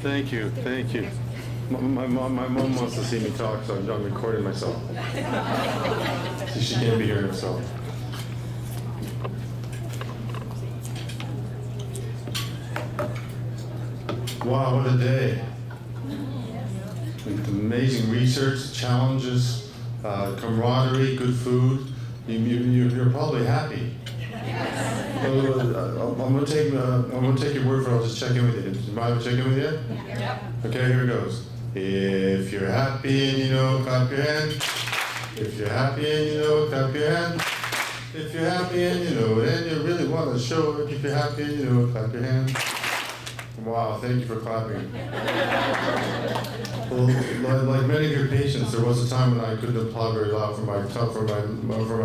Thank you, thank you. My mom wants to see me talk, so I'm recording myself. So she can't be hearing herself. Wow, what a day. Amazing research, challenges, camaraderie, good food. You're probably happy. I'm going to take your word for it. I'll just check in with you. Do you mind if I check in with you? Yeah. Okay, here it goes. If you're happy and you know, clap your hand. If you're happy and you know, clap your hand. If you're happy and you know, and you really want to show it, if you're happy and you know, clap your hand. Wow, thank you for clapping. Well, like many of your patients, there was a time when I couldn't applaud very loud for my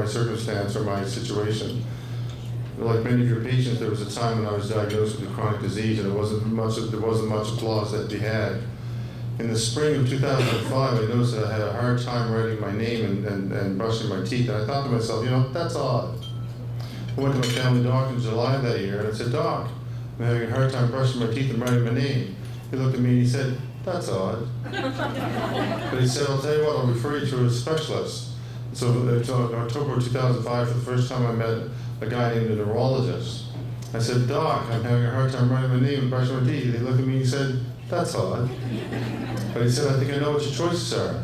circumstance or my situation. Like many of your patients, there was a time when I was diagnosed with a chronic disease, and there wasn't much applause that we had. In the spring of 2005, I noticed that I had a hard time writing my name and brushing my teeth, and I thought to myself, you know, that's odd. I went to my family doctor in July of that year, and I said, Doc, I'm having a hard time brushing my teeth and writing my name. He looked at me and he said, that's odd. But he said, I'll tell you what, I'll refer you to a specialist. So in October 2005, for the first time I met a guy named a neurologist. I said, Doc, I'm having a hard time writing my name and brushing my teeth. He looked at me and he said, that's odd. But he said, I think I know what your choices are.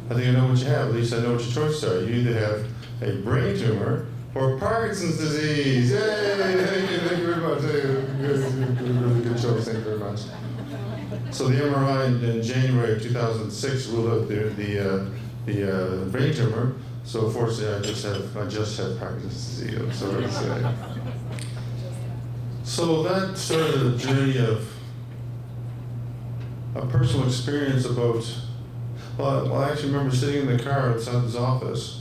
I think I know what you have. At least I know what your choices are. You either have a brain tumor or Parkinson's disease. Yay! Thank you very much. Really good choice. Thank you very much. So the MRI in January of 2006 ruled out the brain tumor. So fortunately, I just had Parkinson's disease. So that started a journey of a personal experience about. Well, I actually remember sitting in the car outside his office.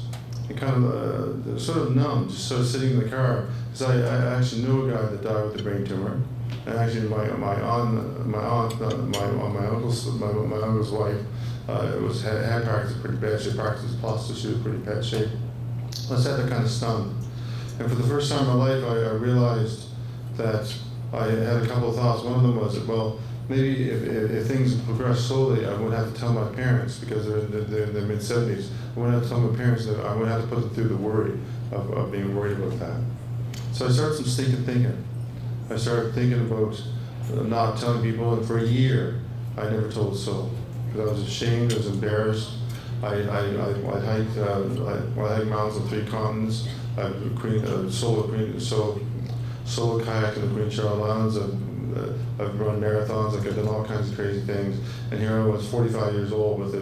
And kind of sort of numb, just sort of sitting in the car, because I actually knew a guy that died with a brain tumor, and actually my uncle's wife had Parkinson's pretty bad shape. Parkinson's plus, so she was pretty bad shape. I sat there kind of stunned, and for the first time in my life, I realized that I had a couple of thoughts. One of them was that, well, maybe if things progress slowly, I wouldn't have to tell my parents, because they're in their mid-70s. I wouldn't have to tell my parents that I wouldn't have to put them through the worry of being worried about that. So I started some stinking thinking. I started thinking about not telling people, and for a year, I never told a soul. Because I was ashamed, I was embarrassed. I hiked mountains on 3 continents. I've solo kayaked in the Queen Charlotte Islands. I've run marathons, like I've done all kinds of crazy things, and here I was, 45 years old, with a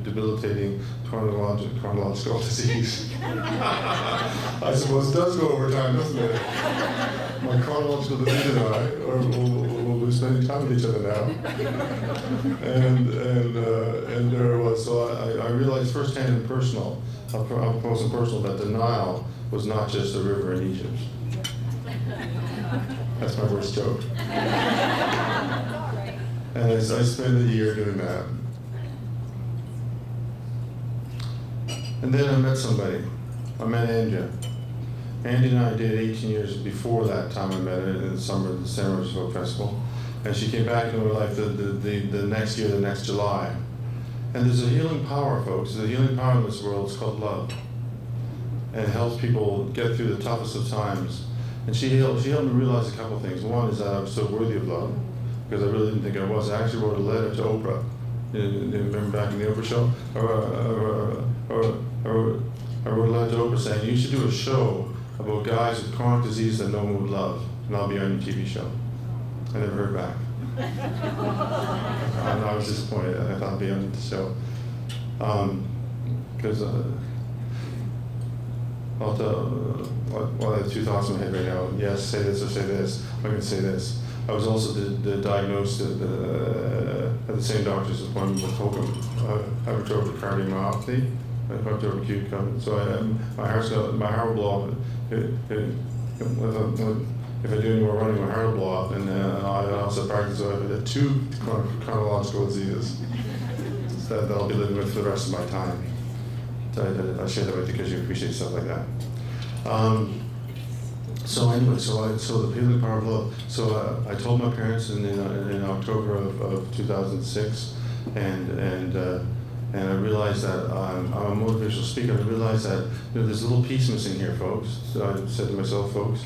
debilitating chronological disease. I suppose it does go over time, doesn't it? My chronological disease and I will be spending time with each other now. And there it was. So I realized firsthand and personal, up close and personal, that denial was not just a river in Egypt. That's my worst joke. And I spent a year doing that. And then I met somebody. I met Angie. Angie and I did 18 years before that time. I met her in the summer of the San Francisco Folk Festival. And she came back into my life the next year, the next July. And there's a healing power, folks. There's a healing power in this world. It's called love. And it helps people get through the toughest of times. And she helped me realize a couple of things. One is that I was so worthy of love, because I really didn't think I was. I actually wrote a letter to Oprah. You remember back in the Oprah show? I wrote a letter to Oprah saying, you should do a show about guys with chronic disease that no one would love, and I'll be on your TV show. I never heard back. I was disappointed. I thought I'd be on the show. Because I have 2 thoughts in my head right now. Yes, say this or say this. I'm going to say this. I was also diagnosed at the same doctor's appointment with hypertrophic cardiomyopathy, hypertrophic acute. So my heart will blow up. If I do any more running, my heart will blow up. And I also practice. So I've had 2 chronological diseases that I'll be living with for the rest of my time. I share that with you because you appreciate stuff like that. So So anyway, so the healing power of love. So I told my parents in October of 2006, and I realized that I'm a motivational speaker. I realized that there's a little piece missing here, folks. So I said to myself, folks,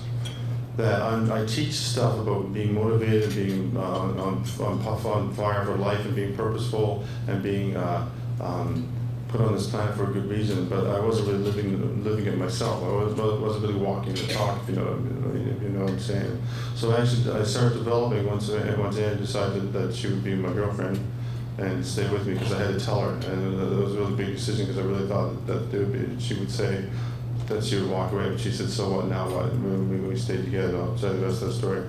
that I teach stuff about being motivated, being on fire for life, and being purposeful, and being put on this planet for a good reason. But I wasn't really living it myself. I wasn't really walking the talk, if you know what I'm saying. So I started developing once Anne decided that she would be my girlfriend and stay with me, because I had to tell her, and it was a really big decision, because I really thought that she would say that she would walk away, but she said, so what now, what? We stayed together. I'll tell you the rest of the story.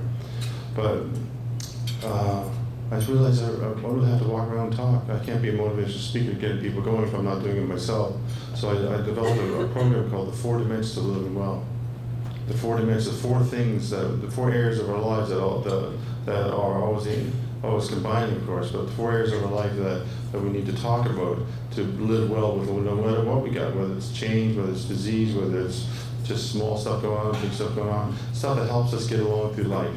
But I just realized I really have to walk around and talk. I can't be a motivational speaker getting people going if I'm not doing it myself. So I developed a program called the 4 Dimensions of Living Well. The 4 dimensions, the 4 things, the 4 areas of our lives that are always combining, of course, but the 4 areas of our life that we need to talk about to live well with no matter what we got, whether it's change, whether it's disease, whether it's just small stuff going on, big stuff going on, stuff that helps us get along through life.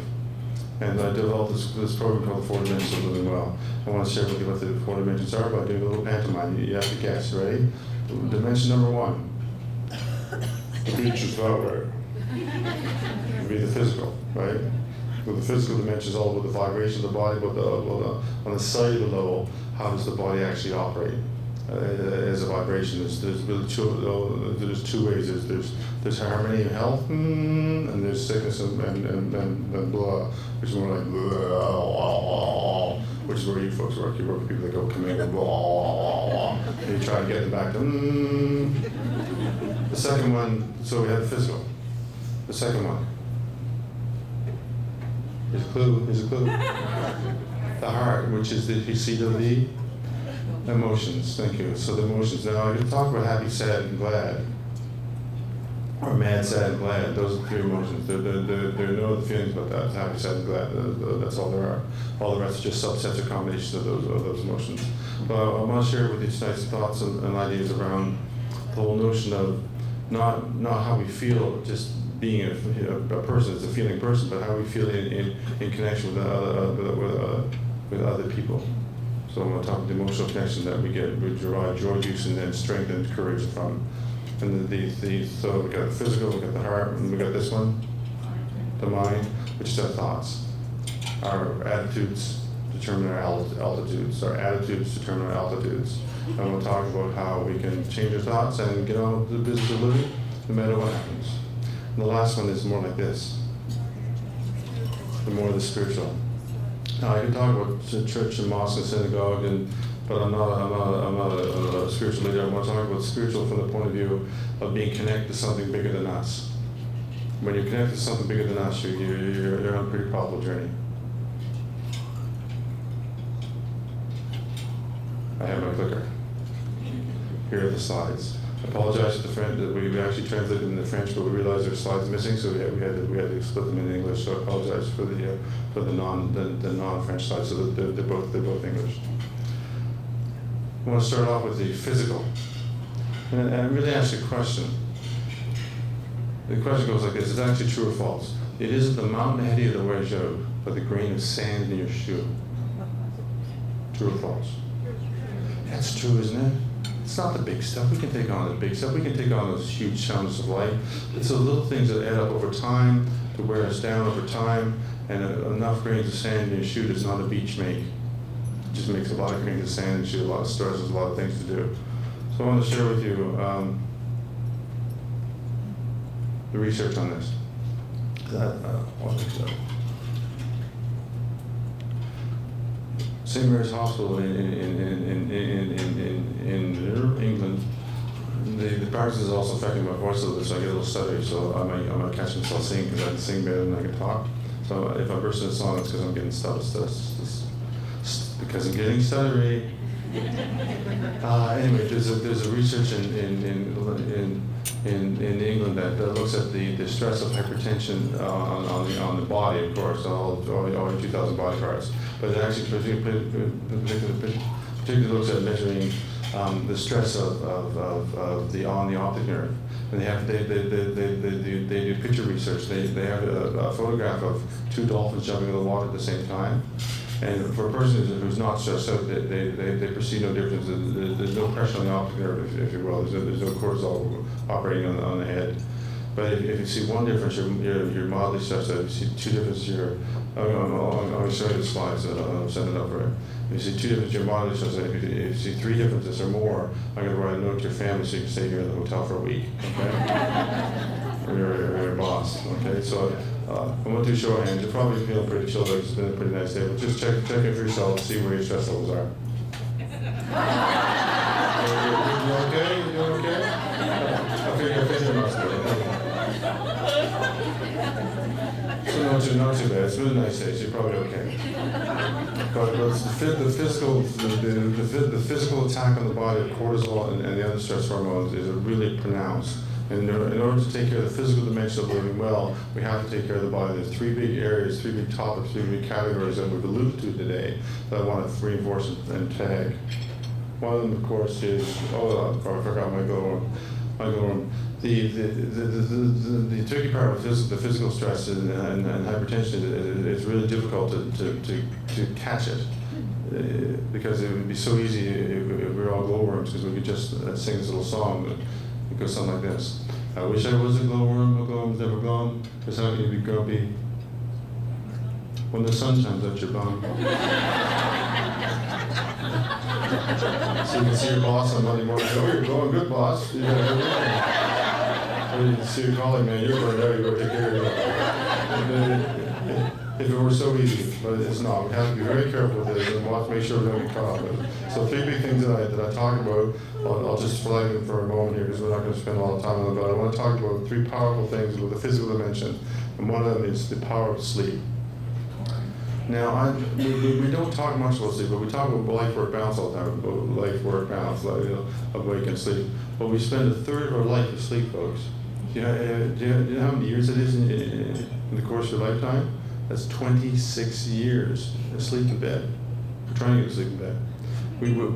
And I developed this program called the 4 Dimensions of Living Well. I want to share with you what the 4 dimensions are by doing a little pantomime. You have to guess, ready? Dimension number 1. The beach is that way. It would be the physical, right? Well, the physical dimension is all about the vibration of the body, but on the cellular level, how does the body actually operate as a vibration? There's really there's 2 ways. There's harmony and health, and there's sickness and blah, which is more like blah, which is where you folks work. You work with people that go come in and blah, and you try to get them back to The second one, so we have the physical. The second one. Here's a clue. The heart, which is the seat of the emotions. Thank you. So the emotions. Now I can talk about happy, sad, and glad, or mad, sad, and glad. Those are the 3 emotions. There are no other feelings about that. Happy, sad, and glad. That's all there are. All the rest are just subsets or combinations of those emotions. But I want to share with you tonight's thoughts and ideas around the whole notion of not how we feel, just being a person, it's a feeling person, but how we feel in connection with other people. So I want to talk about the emotional connection that we derive joy, juice, and then strength and courage from. And so we got the physical, we got the heart, and we got this one, the mind, which is our thoughts. Our attitudes determine our altitudes. Our attitudes determine our altitudes. And I want to talk about how we can change our thoughts and get on with the business of living, no matter what happens. And the last one is more like this. The more the spiritual. Now I can talk about church and mosque and synagogue, but I'm not a spiritual leader. I want to talk about spiritual from the point of view of being connected to something bigger than us. When you're connected to something bigger than us, you're on a pretty powerful journey. I have my clicker. Here are the slides. I apologize to the French that we actually translated in the French, but we realized there were slides missing, so we had to split them in English. So I apologize for the non-French slides. So they're both English. I want to start off with the physical, and I really ask you a question. The question goes like this: is it actually true or false? It isn't the mountain ahead of you that wears you out, but the grain of sand in your shoe. True or false? That's true, isn't it? It's not the big stuff. We can take on the big stuff. We can take on those huge challenges of life. It's the little things that add up over time to wear us down over time. And enough grains of sand in your shoe does not a beach make. It just makes a lot of grains of sand in your shoe, a lot of stars, there's a lot of things to do. So I want to share with you the research on this. St. Mary's Hospital in England, the Parkinson is also affecting my voice a little bit, so I get a little stuttery, so I might catch myself singing because I can sing better than I can talk. So if I'm bursting a song, it's because I'm getting because I'm getting stuttery. Anyway, there's a research in England that looks at the stress of hypertension on the body, of course, all 2,000 body parts. But it actually particularly looks at measuring the stress on the optic nerve. And they do picture research. They have a photograph of two dolphins jumping in the water at the same time. And for a person who's not stressed out, they perceive no difference. There's no pressure on the optic nerve, if you will. There's no cortisol operating on the head. But if you see one difference, you're mildly stressed out. If you see two differences, I'll show you the slides. I'll send it over. If you see two differences, you're mildly stressed out. If you see three differences or more, I'm going to write a note to your family so you can stay here in the hotel for a week. Okay? or your boss. Okay, so I went through show of hands. You're probably feeling pretty chilled out. It's been a pretty nice day, but just check it for yourself, see where your stress levels are. You okay? You okay? I think you must be. So not too bad. It's been a nice day, so you're probably okay. But the physical attack on the body of cortisol and the other stress hormones is really pronounced. And in order to take care of the physical dimension of living well, we have to take care of the body. There's three big areas, three big topics, three big categories that we've alluded to today that I want to reinforce and tag. One of them, of course, is, I forgot my go on. The tricky part of the physical stress and hypertension is really difficult to catch it, because it would be so easy if we were all glowworms, because we could just sing this little song that goes something like this. I wish I was a glowworm, but glowworm's never gone, because how can you be grumpy when the sun shines out your bum? So you can see your boss on Monday morning, oh, you're going good, boss. You got a good weekend. Or you can see your colleague, man, you're burned out, you better take care of it. If it were so easy, but it's not. We have to be very careful with this and watch, make sure we don't get caught up with it. So three big things that I talk about, I'll just flag them for a moment here because we're not going to spend a lot of time on them, but I want to talk about three powerful things with the physical dimension, and one of them is the power of sleep. Now, we don't talk much about sleep, but we talk about life, work, balance all the time, about life, work, balance, awake and sleep. But we spend a third of our life asleep, folks. Do you know how many years it is in the course of your lifetime? That's 26 years asleep in bed. We're trying to get to sleep in bed.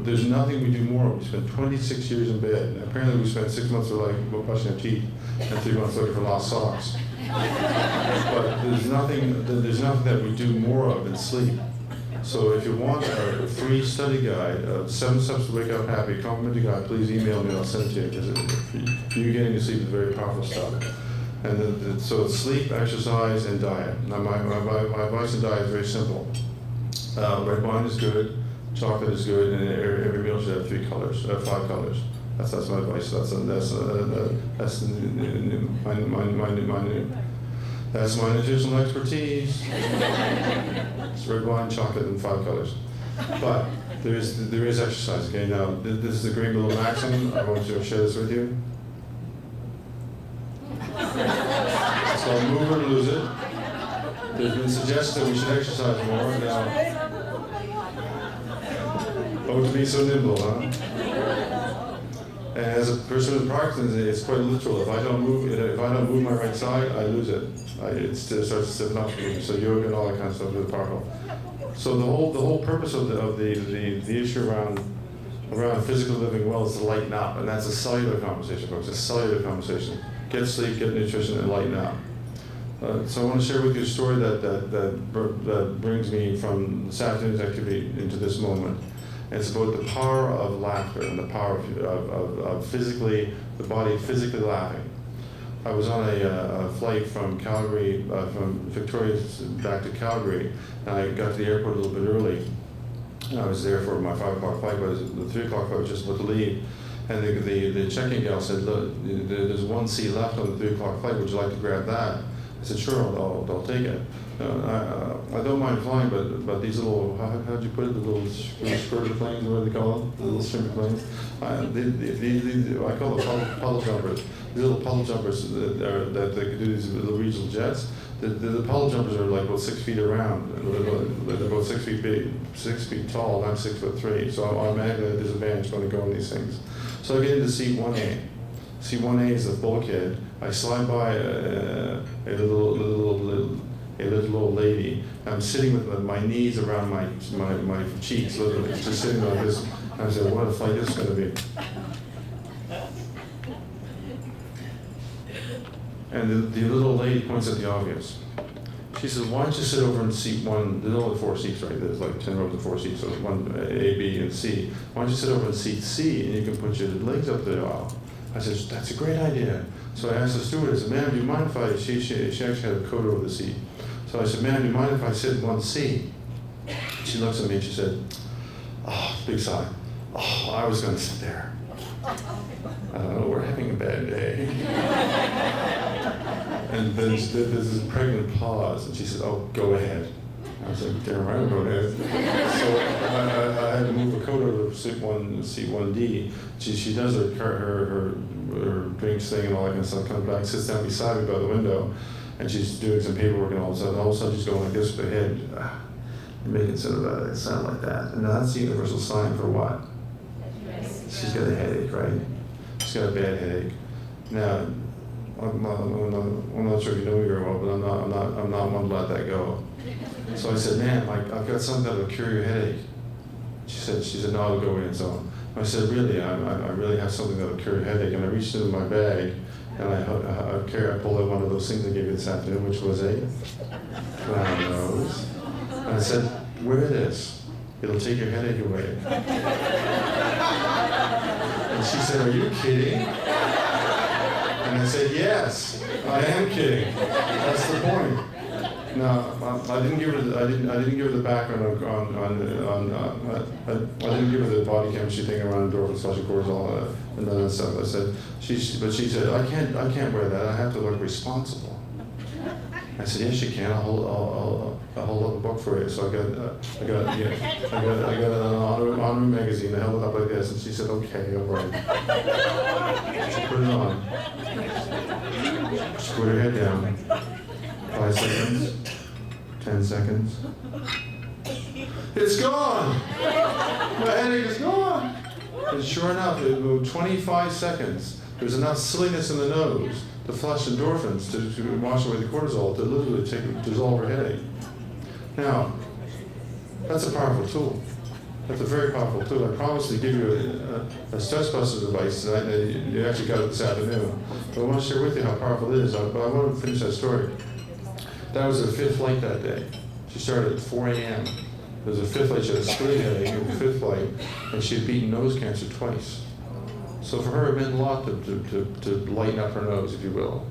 There's nothing we do more. We spend 26 years in bed. And apparently we spend 6 months of life brushing our teeth and 3 months looking for lost socks. But there's nothing that we do more of than sleep. So if you want a free study guide, 7 Steps to Wake Up Happy, complimentary guide, please email me and I'll send it to you, because you getting to sleep is very powerful stuff. And so it's sleep, exercise, and diet. Now my advice on diet is very simple. Red wine is good, chocolate is good, and every meal should have 5 colors. That's my advice. That's my nutritional expertise. It's red wine, chocolate, and 5 colors. But there is exercise. Okay, now this is the great little maxim. I want to share this with you. It's called move or lose it. There's been suggested that we should exercise more. Now, oh, to be so nimble, huh? And as a person with Parkinson's, it's quite literal. If I don't move my right side, I lose it. It starts to stiffen up. So yoga and all that kind of stuff is powerful. So the whole purpose of the issue around physical living well is to lighten up, and that's a cellular conversation, folks. A cellular conversation. Get sleep, get nutrition, and lighten up. So I want to share with you a story that brings me from this afternoon's activity into this moment. And it's about the power of laughter and the power of the body physically laughing. I was on a flight from Calgary, from Victoria back to Calgary, and I got to the airport a little bit early. And I was there for my 5 o'clock flight, but the 3 o'clock flight was just about to leave. And the check-in gal said, look, there's 1 seat left on the 3 o'clock flight, would you like to grab that? I said, sure, I'll take it. I don't mind flying, but these little, how'd you put it, the little skirted planes, what do they call them? The little shrimp planes? I call them puddle jumpers. These little puddle jumpers that could do these little regional jets. The puddle jumpers are like about 6 feet around. They're about 6 feet big, 6 feet tall, and I'm 6'3", so I'm automatically at a disadvantage when I go on these things. So I get into seat 1A. Seat 1A is the bulkhead. I slide by a little old lady. I'm sitting with my knees around my cheeks, literally, just sitting like this. I said, what a flight this is going to be. And the little lady points at the obvious. She says, why don't you sit over in seat one? There's only 4 seats, right? There's like 10 rows of 4 seats, so one A, B, and C. Why don't you sit over in seat C and you can put your legs up the aisle? I said, that's a great idea. So I asked the stewardess, I said, ma'am, do you mind if I, she actually had a coat over the seat. So I said, ma'am, do you mind if I sit in 1C? She looks at me and she said, oh, big sigh. Oh, I was going to sit there. I don't know, we're having a bad day. And then there's this pregnant pause, and she said, oh, go ahead. I was like, damn right, I'm going ahead. So I had to move a coat over to seat 1D. She does her drinks thing and all that kind of stuff, comes back, sits down beside me by the window, and she's doing some paperwork, and all of a sudden she's going like this with her head. You're making sort of a sound like that. And that's the universal sign for what? She's got a headache, right? She's got a bad headache. Now, I'm not sure if you know me very well, but I'm not one to let that go. So I said, ma'am, I've got something that will cure your headache. She said, no, I'll go in and so on. I said, really, I really have something that will cure your headache. And I reached into my bag, and I pulled out one of those things I gave you this afternoon, which was a clown nose. And I said, wear this. It'll take your headache away. And she said, are you kidding? And I said, yes, I am kidding. That's the point. Now, I didn't give her the background I didn't give her the body chemistry thing around endorphins, social cortisol, and all that stuff. I said, but she said, I can't wear that. I have to look responsible. I said, yes, you can. I'll hold up a book for you. So I got an honorary magazine. I held it up like this, and she said, okay, all right. She put it on. She put her head down. 5 seconds. 10 seconds. It's gone. My headache is gone. And sure enough, it moved 25 seconds. There was enough silliness in the nose to flush endorphins to wash away the cortisol to literally dissolve her headache. Now, that's a powerful tool. That's a very powerful tool. I promised to give you a stress buster device, and you actually got it this afternoon. But I want to share with you how powerful it is. But I want to finish that story. That was her 5th flight that day. She started at 4 a.m. It was her 5th flight. She had a splitting headache in her 5th flight, and she had beaten nose cancer twice. So for her, it meant a lot to lighten up her nose, if you will.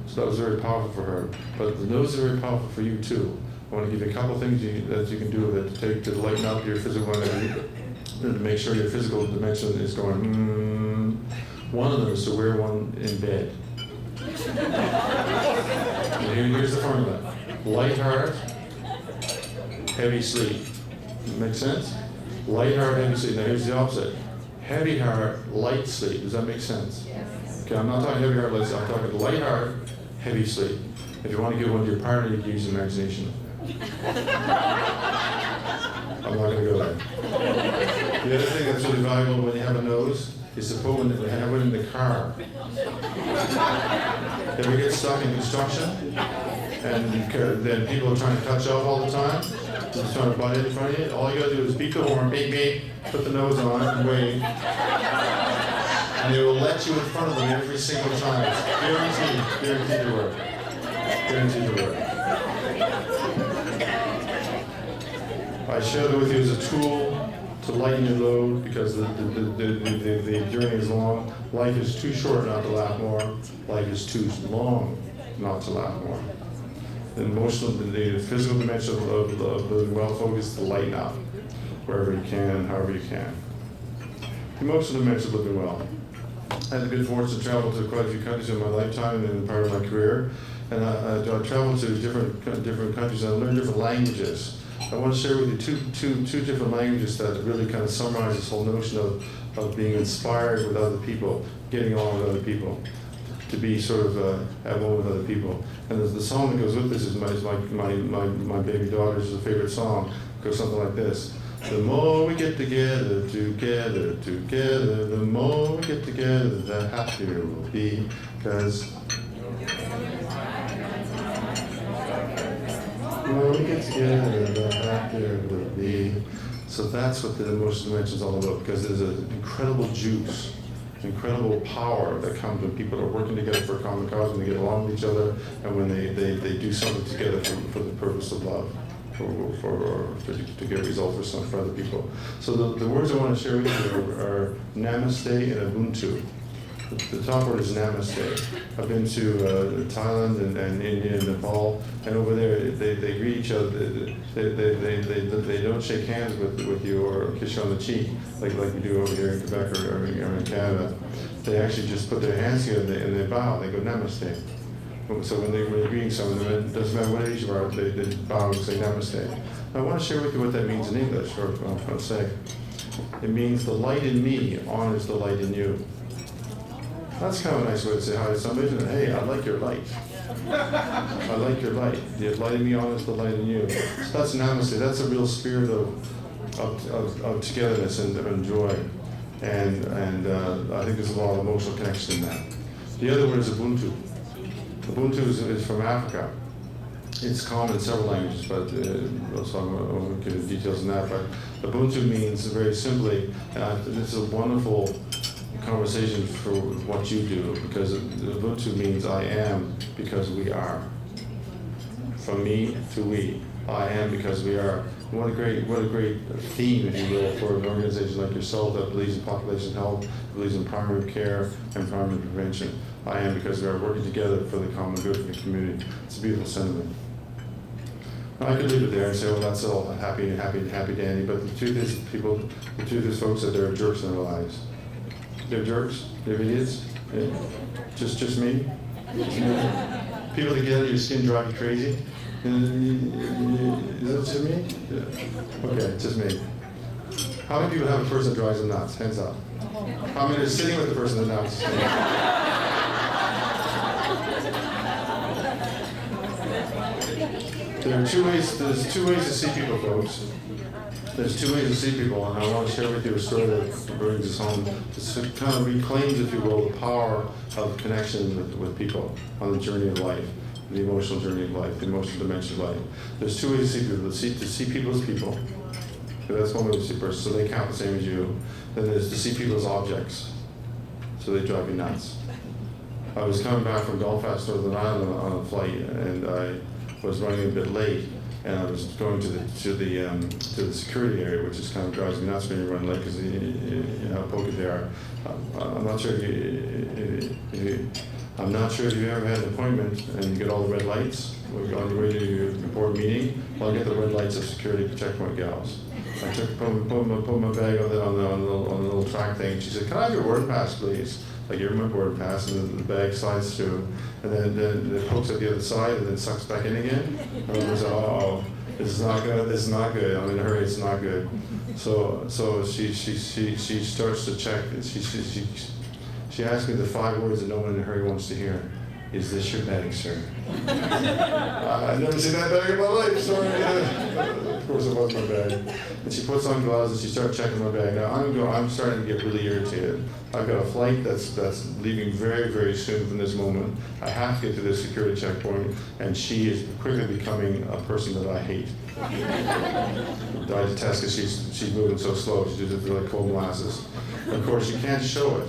So that was very powerful for her. But the nose is very powerful for you, too. I want to give you a couple of things that you can do with it to lighten up your physical energy, and to make sure your physical dimension is going, One of them is to wear one in bed. And here's the formula. Light heart, heavy sleep. Make sense? Light heart, heavy sleep. Now here's the opposite. Heavy heart, light sleep. Does that make sense? Yes. Okay, I'm not talking heavy heart, light sleep. I'm talking light heart, heavy sleep. If you want to give one to your partner, you can use imagination. I'm not going to go there. The other thing that's really valuable when you have a nose is to put one have it in the car. Ever get stuck in construction? And then people are trying to cut you off all the time? Just trying to butt in front of you? All you got to do is beep the horn, beep, beep, put the nose on, and wave. And they will let you in front of them every single time. It's guaranteed to work. Guaranteed to work. I share that with you as a tool to lighten your load because the journey is long. Life is too short not to laugh more. Life is too long not to laugh more. The emotional, the physical dimension of living well focused to lighten up wherever you can, however you can. The emotional dimension of living well. I had the good fortune to travel to quite a few countries in my lifetime and part of my career, and I traveled to different countries and I learned different languages. I want to share with you two different languages that really kind of summarize this whole notion of being inspired with other people, getting along with other people, to be sort of at one with other people. And the song that goes with this is my baby daughter's favorite song. It goes something like this. The more we get together, the more we get together, the happier we'll be, because the more we get together, the happier we'll be. So that's what the emotional dimension is all about, because there's an incredible juice incredible power that comes when people are working together for a common cause, when they get along with each other, and when they do something together for the purpose of love, to get results for other people. So the words I want to share with you are Namaste and Ubuntu. The top word is Namaste. I've been to Thailand and India and Nepal, and over there they greet each other. They don't shake hands with you or kiss you on the cheek like we do over here in Quebec or in Canada. They actually just put their hands together and they bow. They go Namaste. So when they're greeting someone, it doesn't matter what age you are, they bow and say Namaste. Now, I want to share with you what that means in English, or I'll say. It means the light in me honors the light in you. That's kind of a nice way to say hi to somebody. Hey, I like your light. I like your light. The light in me honors the light in you. So that's Namaste. That's a real spirit of togetherness and joy. And I think there's a lot of emotional connection in that. The other word is Ubuntu. Ubuntu is from Africa. It's common in several languages, but so I won't give you details on that. But Ubuntu means very simply, this is a wonderful conversation for what you do, because Ubuntu means I am because we are. From me to we, I am because we are. What a great theme, if you will, for an organization like yourself that believes in population health, believes in primary care and primary prevention. I am because we are working together for the common good of the community. It's a beautiful sentiment. Now, I could leave it there and say, well, that's all happy dandy, but the truth is, folks, that there are jerks in their lives. They're jerks, they're idiots. Yeah. Just me. People that get under your skin drive you crazy. Is it just me? Yeah. Okay, just me. How many people have a person that drives them nuts? Hands up. How many are sitting with the person that nuts? There's two ways to see people, folks. There's two ways to see people, and I want to share with you a story that brings us home. It kind of reclaims, if you will, the power of connection with people on the journey of life, the emotional journey of life, the emotional dimension of life. There's two ways to see people. To see people as people. That's one way to see a person, so they count the same as you. Then there's to see people as objects, so they drive you nuts. I was coming back from Belfast, Northern Ireland on a flight, and I was running a bit late. And I was going to the security area, which is kind of drives me nuts when you run late because you know how pokey they are. I'm not sure if you've ever had an appointment and you get all the red lights on your way to your important meeting. Well, I get the red lights of security checkpoint gals. I put my bag on the little track thing. She said, "Can I have your boarding pass, please?" I give her my boarding pass, and the bag slides through, and then it pokes at the other side, and then sucks back in again. And I was like, "Oh, this is not good. This is not good. I'm in a hurry. It's not good." So she starts to check. She asked me the 5 words that no one in a hurry wants to hear. Is this your bag, sir? I've never seen that bag in my life, sorry. Of course it was my bag. And she puts on gloves and she starts checking my bag. Now I'm starting to get really irritated. I've got a flight that's leaving very, very soon from this moment. I have to get to this security checkpoint, and she is quickly becoming a person that I hate. I detest because she's moving so slow. She does it like cold molasses. Of course, you can't show it.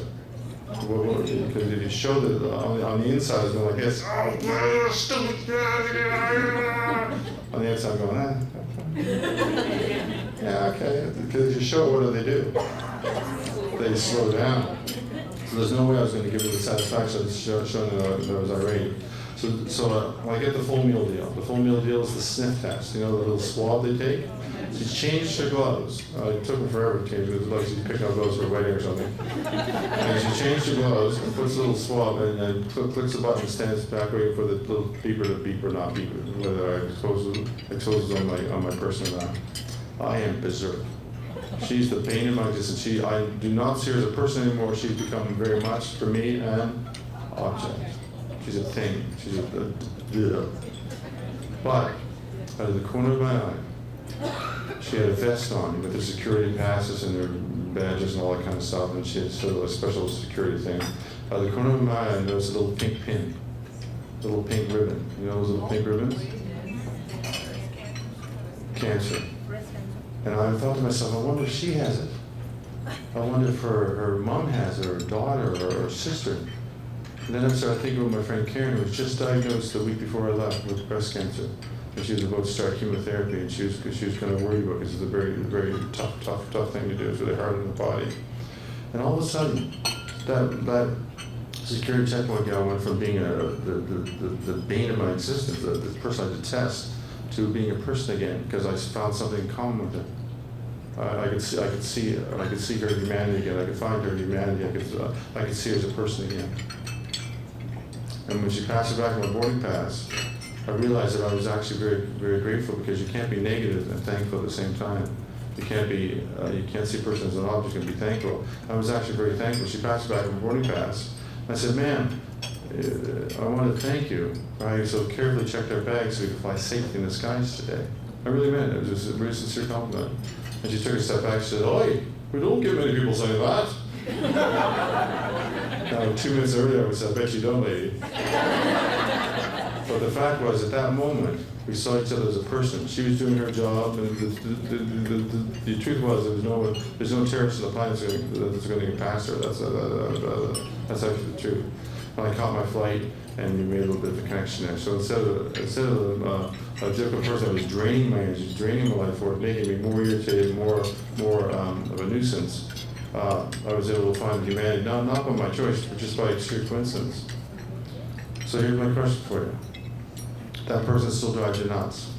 Because if you show that on the inside, it's going like this. Oh, stupid. On the outside, I'm going, yeah, okay. Because if you show it, what do? They slow down. So there's no way I was going to give her the satisfaction of showing that I was irate. So I get the full meal deal. The full meal deal is the sniff test. You know, the little swab they take? She changed her gloves. It took her forever to change. It was like she picked up gloves for a wedding or something. And she changed her gloves and puts a little swab in and clicks the button and stands back waiting for the little beeper to beep or not beep, whether I exposes on my person or not. I am berserk. She's the pain in my existence. I do not see her as a person anymore. She's become very much, for me, an object. She's a thing. She's But out of the corner of my eye, she had a vest on with the security passes and her badges and all that kind of stuff, and she had sort of a special security thing. Out of the corner of my eye, I noticed a little pink pin, a little pink ribbon. You know those little pink ribbons? Cancer. And I thought to myself, I wonder if she has it. I wonder if her mom has, or her daughter, or her sister. And then I started thinking about my friend Karen, who was just diagnosed the week before I left with breast cancer. And she was about to start chemotherapy, and she was kind of worried about it because it's a very, very tough thing to do. It's really hard on the body. And all of a sudden, that security checkpoint gal went from being the bane of my existence, the person I detest, to being a person again, because I found something in common with her. I could see her humanity again. I could find her humanity. I could see her as a person again. And when she passed it back on my boarding pass, I realized that I was actually very, very grateful, because you can't be negative and thankful at the same time. You can't see a person as an object and be thankful. I was actually very thankful. She passed it back on my boarding pass. I said, ma'am, I want to thank you. I so carefully checked our bags so we could fly safely in the skies today. I really meant it. It was just a very sincere compliment. And she took a step back. She said, "Oi, we don't get many people saying that." Now, 2 minutes earlier, I would say, "I bet you don't, lady." But the fact was, at that moment, we saw each other as a person. She was doing her job, and the truth was, there's no terrorist on the planet that's going to get past her. That's actually the truth. And I caught my flight, and we made a little bit of a connection there. So instead of a difficult person, I was draining my energy, draining my life force, making me more irritated, more of a nuisance. I was able to find humanity, not by my choice, but just by sheer coincidence. So here's my question for you. That person still drives you nuts.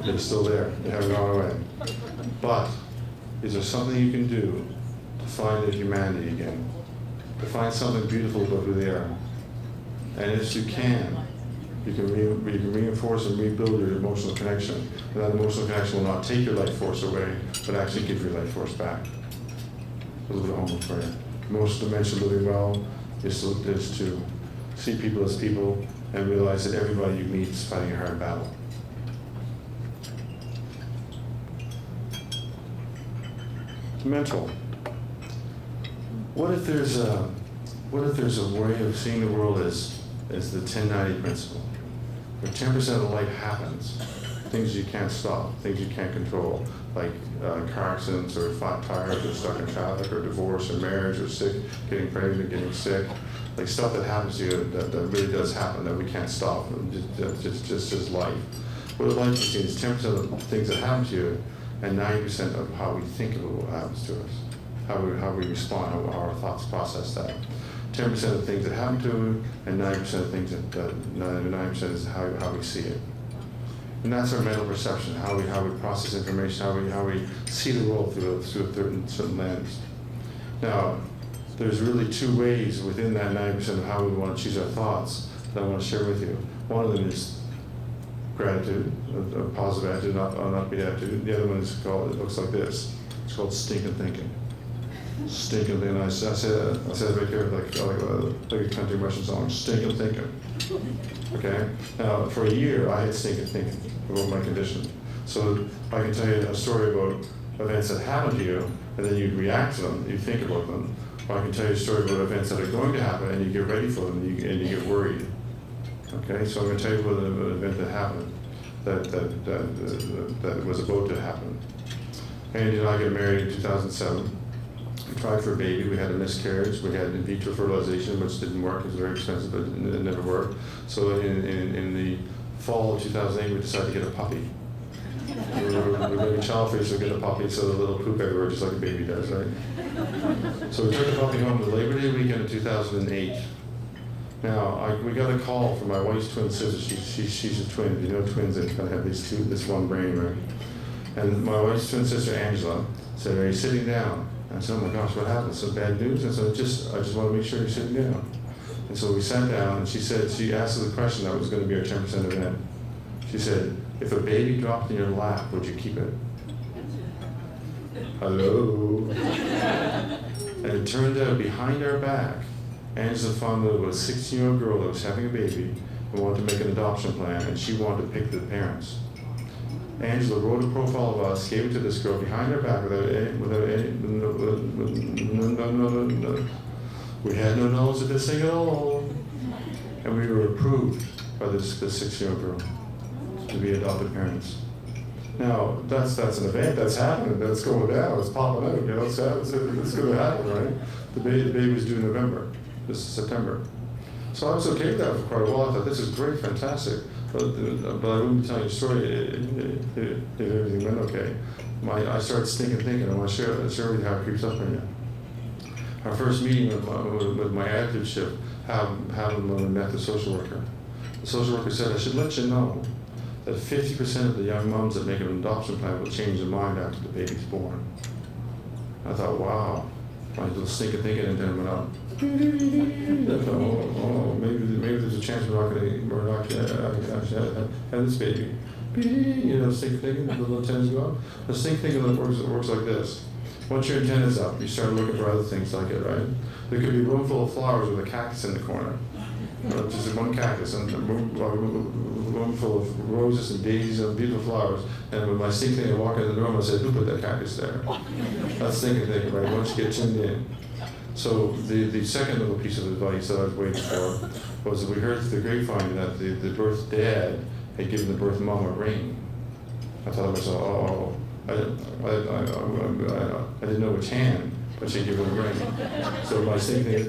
They're still there. They haven't gone away. But is there something you can do to find their humanity again? To find something beautiful about who they are? And if you can, you can reinforce and rebuild your emotional connection. And that emotional connection will not take your life force away, but actually give your life force back. A little bit of homework for you. Emotional dimension living well is to see people as people and realize that everybody you meet is fighting a hard battle. Mental. What if there's a way of seeing the world as the 10-90 principle, where 10% of the life happens, things you can't stop, things you can't control, like car accidents or flat tires or stuck in traffic or divorce or marriage or sick, getting pregnant or getting sick, like stuff that happens to you that really does happen that we can't stop, just life. What I'd like to see is 10% of the things that happen to you and 90% of how we think about what happens to us, how we respond, how our thoughts process that. 10% of the things that happen to you, and 90% of things that 90% is how we see it. And that's our mental perception, how we process information, how we see the world through a certain lens. Now, there's really two ways within that 90% of how we want to choose our thoughts that I want to share with you. One of them is gratitude, a positive attitude, not an upbeat attitude. The other one is it looks like this. It's called stinking thinking. Stinking thinking. I said it right here like a country Russian song. Stinking thinking. Okay. Now, for a year, I had stinking thinking about my condition. So I can tell you a story about events that happen to you, and then you react to them, you think about them. Or I can tell you a story about events that are going to happen, and you get ready for them, and you get worried. Okay, so I'm going to tell you about an event that happened, that was about to happen. Andy and I got married in 2007. We tried for a baby. We had a miscarriage. We had in vitro fertilization, which didn't work. It was very expensive, but it never worked. So in the fall of 2008, we decided to get a puppy. We were going to child free, so we get a puppy, so the little poop everywhere, just like a baby does, right? So we took the puppy home the Labor Day weekend of 2008. Now, we got a call from my wife's twin sister. She's a twin. You know twins that kind of have this one brain, right? And my wife's twin sister, Angela, said, "Are you sitting down?" And I said, "Oh my gosh, what happened? Some bad news?" And so I just want to make sure you're sitting down. And so we sat down, and she asked us the question that was going to be our 10% event. She said, "If a baby dropped in your lap, would you keep it?" Hello? And it turned out behind our back, Angela found out about a 16-year-old girl that was having a baby and wanted to make an adoption plan, and she wanted to pick the parents. Angela wrote a profile of us, gave it to this girl behind our back without any, we had no knowledge of this thing at all. And we were approved by this 16-year-old girl to be adopted parents. Now, that's an event that's happening, that's going down, it's popping out, it's going to happen, right? The baby was due in November, this is September. So I was okay with that for quite a while. I thought, this is great, fantastic. But I wouldn't be telling you a story if everything went okay. I started thinking, I want to share with you how it creeps up on you. Our first meeting with my attitude shift happened when we met the social worker. The social worker said, I should let you know that 50% of the young moms that make an adoption plan will change their mind after the baby's born. I thought, wow. My little thinking, and then went up. I thought, maybe there's a chance we're not going to actually have this baby. Thinking, the little antennas go up. The thinking works like this. Once your antenna's up, you start looking for other things like it, right? There could be a room full of flowers with a cactus in the corner. Just one cactus, and a room full of roses and daisies and beautiful flowers. And with my thinking, I walk in the room, I said, who put that cactus there? That's thinking, right? Once you get tuned in. So the second little piece of advice that I was waiting for was that we heard through the grapevine that the birth dad had given the birth mom a ring. I thought to myself, I didn't know which hand, but she'd given a ring. So my thinking,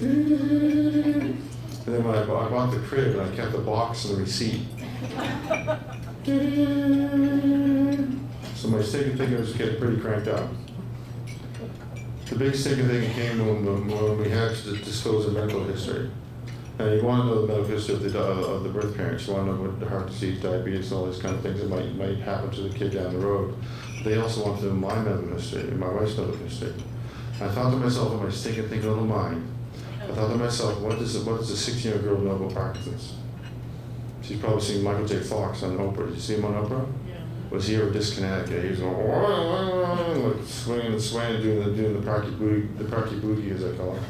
and then when I bought the crib, and I kept the box and the receipt. So my thinking was getting pretty cranked up. The big thinking thing came when we had to disclose a medical history. Now you want to know the medical history of the birth parents. You want to know what the heart disease, diabetes, and all these kind of things that might happen to the kid down the road. They also want to know my medical history, my wife's medical history. I thought to myself, in my thinking little mind, I thought to myself, what does a 16-year-old girl know about Parkinson's? She's probably seen Michael J. Fox on Oprah. Did you see him on Oprah? Yeah. Was he ever disconnected? He was going, like swinging and swaying, doing the Parky Boogie, as I call it.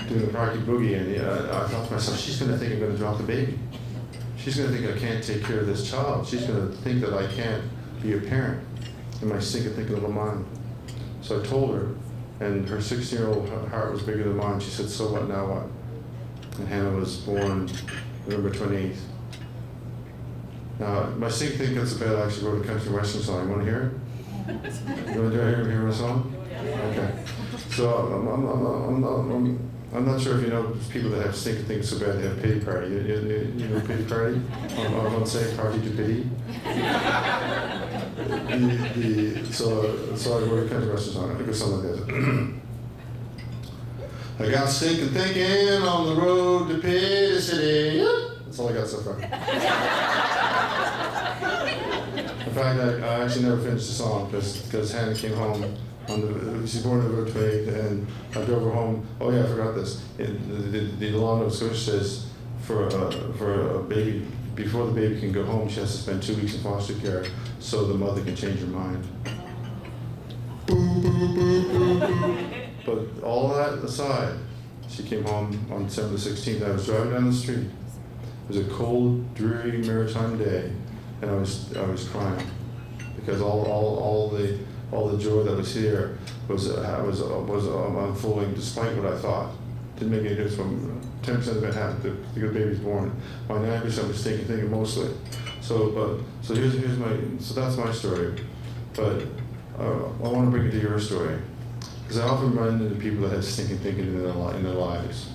Doing the Parky Boogie, and I thought to myself, she's going to think I'm going to drop the baby. She's going to think I can't take care of this child. She's going to think that I can't be a parent. In my thinking little mind. So I told her, and her 16-year-old heart was bigger than mine. She said, so what, now what? And Hannah was born November 28th. Now, my thinking gets a bit, I actually wrote a country western song. You want to hear it? You want to hear my song? Okay. So I'm not sure if you know people that have stinking things so bad they have pity party. You know pity party? I won't say party to pity. So I wrote a country western song. It goes something like this. I got stinking thinking on the road to Pity City. That's all I got so far. In fact, I actually never finished the song because Hannah came home. She was born on November 28th, and I drove her home. Oh yeah, I forgot this. The law in Nova Scotia says for a baby, before the baby can go home, she has to spend 2 weeks in foster care so the mother can change her mind. But all that aside, she came home on December 16th. I was driving down the street. It was a cold, dreary maritime day, and I was crying because all the joy that was here was unfolding despite what I thought. Didn't make any difference. From 10% of it happened. The good baby's born. My 9% was thinking mostly. So that's my story. But I want to bring it to your story because I often run into people that have stinking thinking in their lives.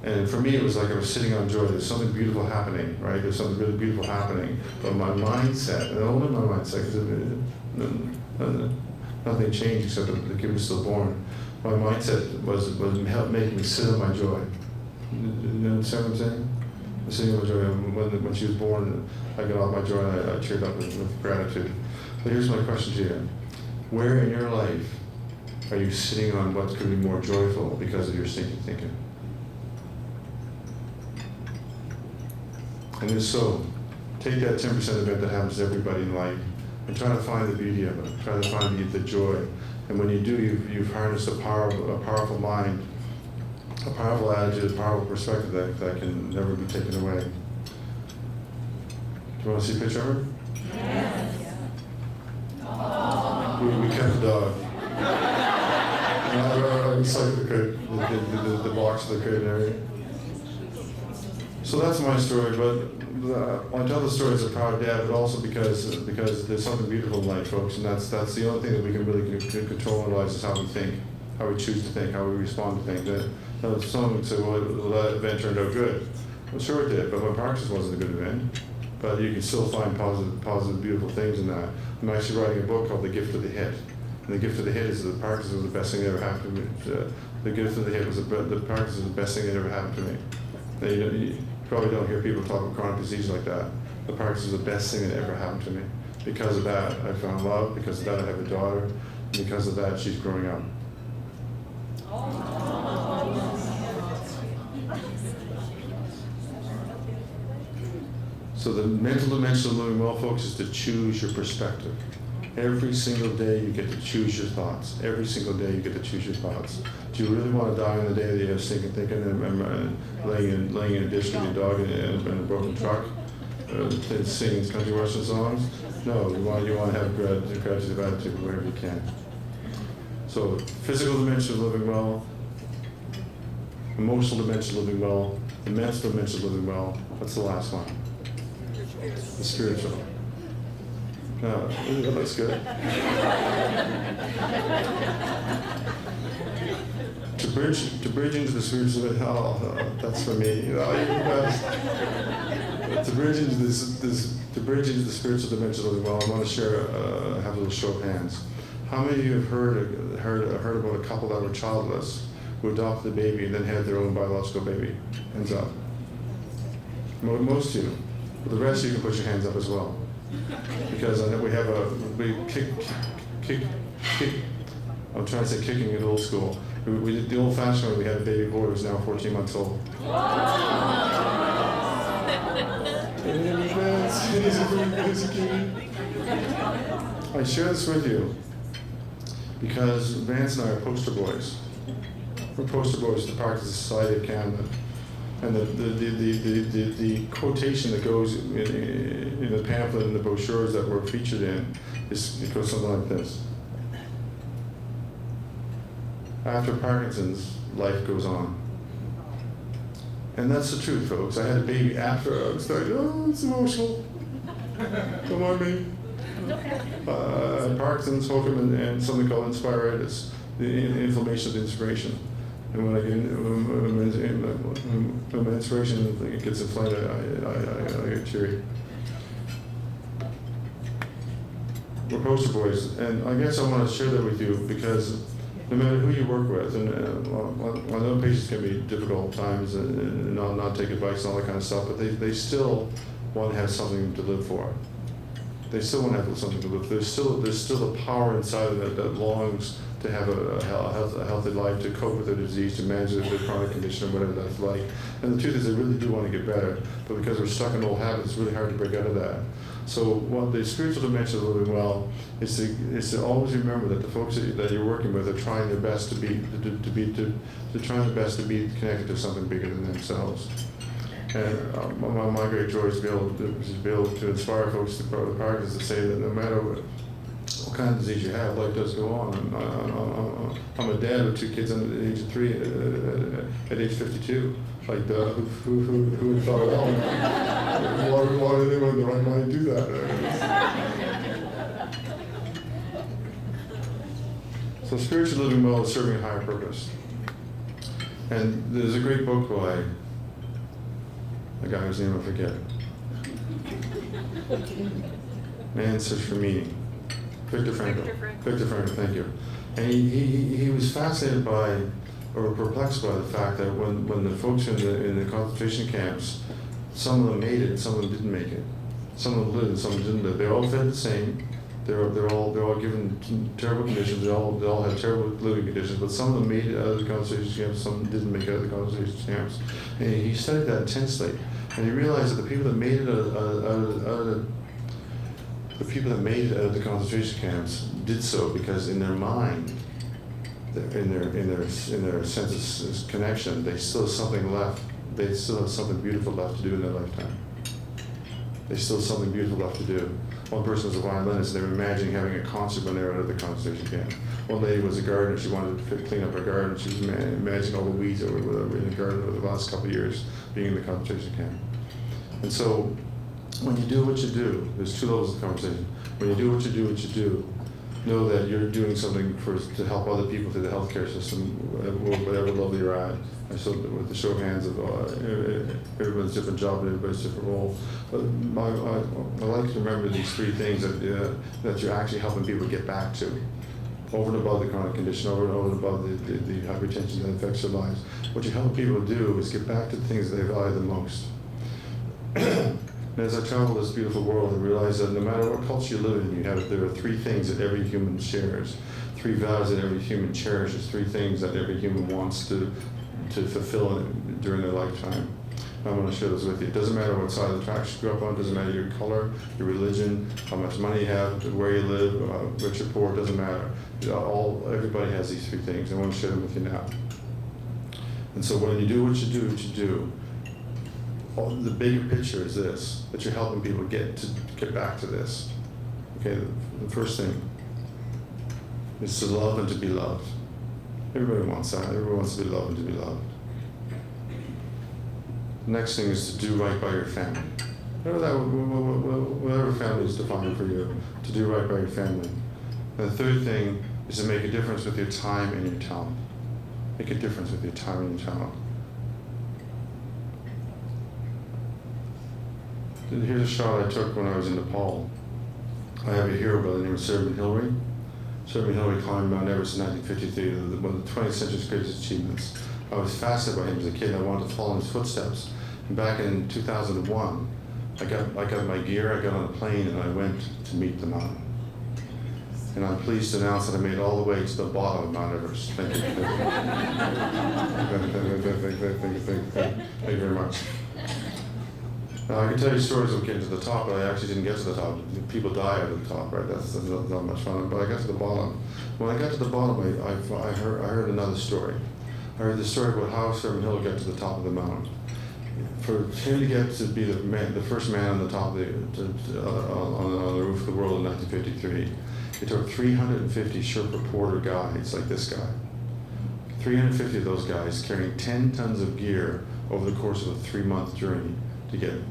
And for me, it was like I was sitting on joy. There's something beautiful happening, right? There's something really beautiful happening. But my mindset, and only my mindset, because nothing changed except that the kid was still born. My mindset was making me sit on my joy. You understand what I'm saying? Sitting on my joy. When she was born, I got off my joy and I cheered up with gratitude. But here's my question to you. Where in your life are you sitting on what could be more joyful because of your stinking thinking? And if so, take that 10% of it that happens to everybody in life and try to find the beauty of it. Try to find the joy. And when you do, you've harnessed a powerful mind, a powerful attitude, a powerful perspective that can never be taken away. Do you want to see a picture of her? Yes. We kept the dog. I recycled the crib, the box of the crib and everything. So that's my story, but I tell the story as a proud dad, but also because there's something beautiful in life, folks, and that's the only thing that we can really control in our lives is how we think, how we choose to think, how we respond to things. Someone would say, well, that event turned out good. Well, sure it did, but my Parkinson wasn't a good event. But you can still find positive, beautiful things in that. I'm actually writing a book called The Gift of the Hit. And the gift of the hit is that Parkinson was the best thing that ever happened to me. The gift of the hit was the Parkinson was the best thing that ever happened to me. Now, you probably don't hear people talk about chronic disease like that. The Parkinson was the best thing that ever happened to me. Because of that, I found love. Because of that, I have a daughter. And because of that, she's growing up. So the mental dimension of living well, folks, is to choose your perspective. Every single day you get to choose your thoughts. Every single day you get to choose your thoughts. Do you really want to die on the day that you have stinking thinking and laying in a dish with your dog in a broken truck, singing country western songs? No, you want to have a gratitude attitude wherever you can. So physical dimension of living well, emotional dimension of living well, the mental dimension of living well. What's the last one? The spiritual. No, that's good. To bridge into the spiritual, that's for me. You to bridge into the spiritual dimension of the well, I want to share, have a little show of hands. How many of you have heard about a couple that were childless who adopted a baby and then had their own biological baby? Hands up. Most of you. But the rest of you can put your hands up as well. Because I know we kick. I'm trying to say kicking it old school. We did the old-fashioned way. We had a baby boy who was now 14 months old. I share this with you because Vance and I are poster boys. We're poster boys to the Parkinson Society of Canada. And the quotation that goes in the pamphlet and the brochures that we're featured in it goes something like this. After Parkinson's, life goes on. And that's the truth, folks. I had a baby after I was like, oh, it's emotional. Don't mind me. Parkinson's, Hokum, and something called inspiritis, the inflammation of the inspiration. And when my inspiration gets inflamed, I get cheery. We're poster boys, and I guess I want to share that with you because no matter who you work with, and I know patients can be difficult times and not take advice and all that kind of stuff, but they still want to have something to live for. They still want to have something to live for. There's still a power inside of them that longs to have a healthy life, to cope with their disease, to manage their chronic condition, or whatever that's like. And the truth is, they really do want to get better, but because we're stuck in old habits, it's really hard to break out of that. So, what the spiritual dimension of living well is to always remember that the folks that you're working with are trying their best to be connected to something bigger than themselves. And my great joy is to be able to inspire folks to the Parkinson's to say that no matter what kind of disease you have, life does go on. I'm a dad with 2 kids under the age of 3 at age 52. Like, who would thought, why did anyone in the right mind do that? So spiritual living well is serving a higher purpose. And there's a great book by a guy whose name I forget. Man's Search for Meaning. Viktor Frankl, thank you. And he was fascinated by, or perplexed by the fact that when the folks in the concentration camps, some of them made it and some of them didn't make it. Some of them lived and some of them didn't live. They all fed the same. They're all given terrible conditions. They all had terrible living conditions. But some of them made it out of the concentration camps. Some didn't make it out of the concentration camps. And he studied that intensely. And he realized that the people that made it out of the concentration camps did so because in their mind, in their sense of connection, they still have something left. They still have something beautiful left to do in their lifetime. They still have something beautiful left to do. One person was a violinist, and they were imagining having a concert when they were out of the concentration camp. One lady was a gardener. She wanted to clean up her garden. She was imagining all the weeds that were in the garden over the last couple of years being in the concentration camp. And so when you do what you do, there's two levels of conversation. When you do what you do, know that you're doing something to help other people through the healthcare system, whatever level you're at. And so with the show of hands of everyone's different job and everybody's different role. But I like to remember these three things that you're actually helping people get back to. Over and above the chronic condition, over and above the hypertension that affects their lives. What you're helping people do is get back to the things they value the most. And as I travel this beautiful world, I realize that no matter what culture you live in, there are three things that every human shares, three values that every human cherishes, three things that every human wants to fulfill during their lifetime. I'm going to share those with you. It doesn't matter what side of the tracks you grew up on, it doesn't matter your color, your religion, how much money you have, where you live, rich or poor, it doesn't matter. Everybody has these three things. I want to share them with you now. And so when you do what you do, the bigger picture is this, that you're helping people get back to this. Okay, the first thing is to love and to be loved. Everybody wants that. Everybody wants to be loved and to be loved. The next thing is to do right by your family. Whatever family is defined for you, to do right by your family. And the third thing is to make a difference with your time and your talent. Make a difference with your time and your talent. Here's a shot I took when I was in Nepal. I have a hero by the name of Sir Hillary. Sir Hillary climbed Mt Everest in 1953, one of the 20th century's greatest achievements. I was fascinated by him as a kid. I wanted to follow in his footsteps. And back in 2001, I got my gear, I got on a plane, and I went to meet the mountain. And I'm pleased to announce that I made it all the way to the bottom of Mt Everest. Thank you. Thank you very much. Now, I can tell you stories of getting to the top, but I actually didn't get to the top. People die at the top, right? That's not much fun. But I got to the bottom. When I got to the bottom, I heard another story. I heard the story about how Sir Hill got to the top of the mountain. For him to get to be the first man on the top of on the roof of the world in 1953, it took 350 Sherpa porter guides like this guy. 350 of those guys carrying 10 tons of gear over the course of a 3-month journey to get him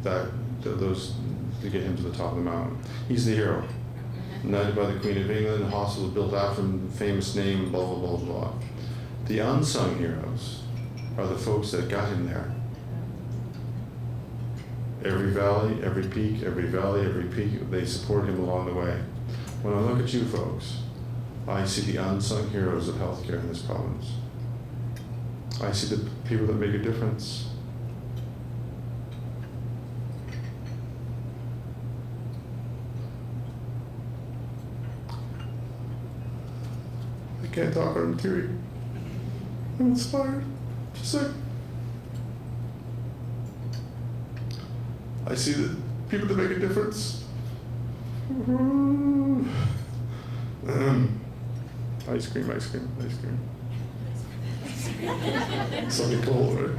to the top of the mountain. He's the hero. Knighted by the Queen of England, a hospital built after him, famous name, blah, blah, blah, blah. The unsung heroes are the folks that got him there. Every valley, every peak, every valley, every peak, they support him along the way. When I look at you folks, I see the unsung heroes of healthcare in this province. I see the people that make a difference. I can't talk, I'm teary. I'm inspired. Just like, I see the people that make a difference. Ice cream, ice cream, ice cream. Something cold, right?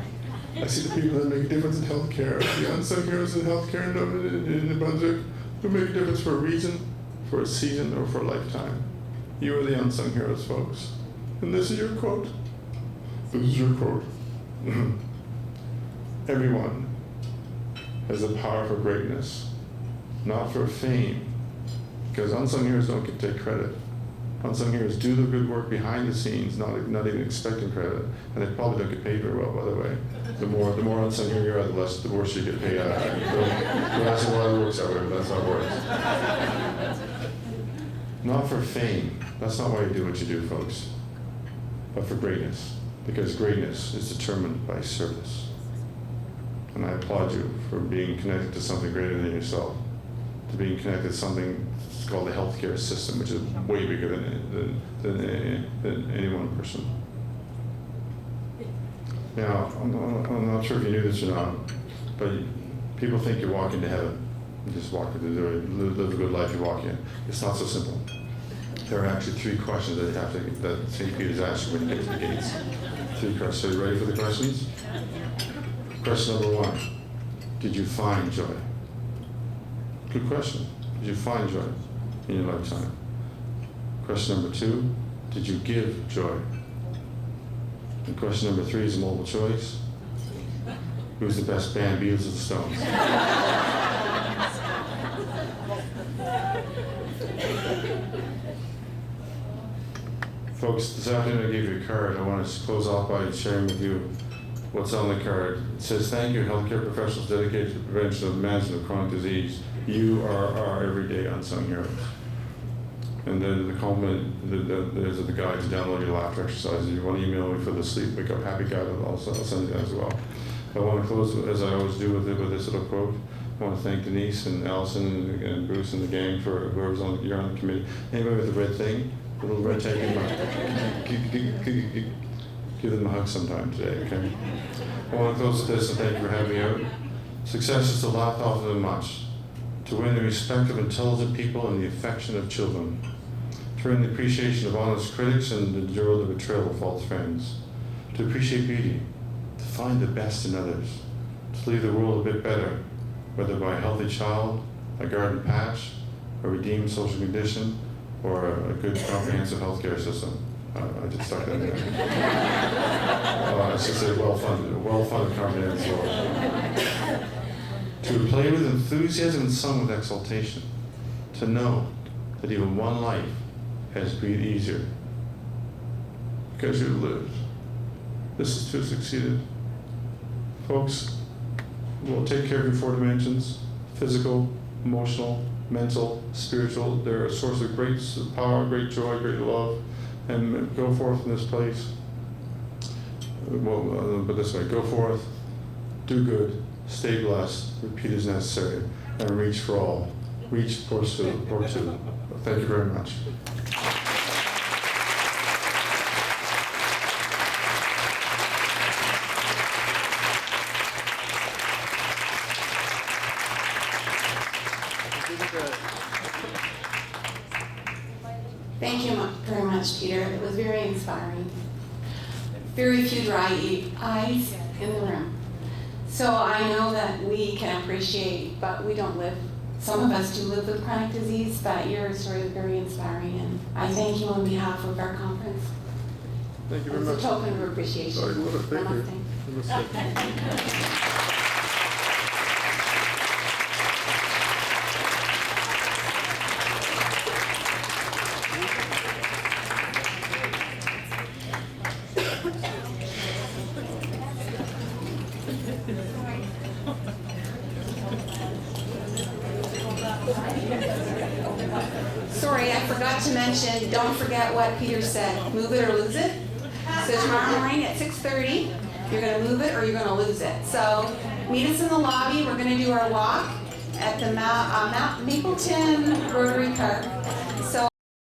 I see the people that make a difference in healthcare, the unsung heroes in healthcare in New Brunswick, who make a difference for a reason, for a season, or for a lifetime. You are the unsung heroes, folks. And this is your quote. This is your quote. Everyone has the power for greatness, not for fame, because unsung heroes don't get to take credit. Unsung heroes do the good work behind the scenes, not even expecting credit, and they probably don't get paid very well, by the way. The more unsung hero you are, the worse you get paid out. Don't ask me why it works that way, but that's how it works. Not for fame. That's not why you do what you do, folks. But for greatness, because greatness is determined by service. And I applaud you for being connected to something greater than yourself, to being connected to something called the healthcare system, which is way bigger than any one person. Now, I'm not sure if you knew this or not, but people think you walk into heaven. You just walk into the door, live a good life, you walk in. It's not so simple. There are actually 3 questions that St. Peter's asks you when you get to the gates. 3 questions. So you ready for the questions? Question number 1, did you find joy? Good question. Did you find joy in your lifetime? Question number 2, did you give joy? And question number 3 is a multiple choice. Who's the best band, Beatles or the Stones? Folks, this afternoon I gave you a card. I want to close off by sharing with you what's on the card. It says, "Thank you, healthcare professionals dedicated to the prevention and management of chronic disease. You are our everyday unsung heroes." And then the comment, there's the guide to download your laughter exercises. If you want to email me for the sleep wake up happy guide, I'll send you that as well. I want to close, as I always do, with this little quote. I want to thank Denise and Allison and Bruce and the gang for whoever's you're on the committee. Anybody with the red thing, the little red tag in mind, give them a hug sometime today, okay? I want to close with this and thank you for having me out. Success is to laugh often and much, to win the respect of intelligent people and the affection of children, to earn the appreciation of honest critics and endure the betrayal of false friends, to appreciate beauty, to find the best in others, to leave the world a bit better, whether by a healthy child, a garden patch, a redeemed social condition, or a good comprehensive healthcare system. I just stuck that in there. I should say well-funded comprehensive world. To play with enthusiasm and sung with exultation. To know that even one life has breathed easier because you lived. This is to have succeeded. Folks, we'll take care of your 4 dimensions: physical, emotional, mental, spiritual. They're a source of great power, great joy, great love. And go forth from this place. But this way, go forth, do good, stay blessed, repeat as necessary, and reach for all. Reach for two. Thank you very much. Thank you very much, Peter. It was very inspiring. Very few dry eyes in the room. So I know that we can appreciate, but we don't live. Some of us do live with chronic disease, but your story is very inspiring, and I thank you on behalf of our conference. Thank you very much. It's a token of appreciation. Sorry, thank you. Sorry, I forgot to mention, don't forget what Peter said, move it or lose it. So tomorrow morning at 6:30, you're going to move it or you're going to lose it. So meet us in the lobby. We're going to do our walk at the Mapleton Rotary Park. So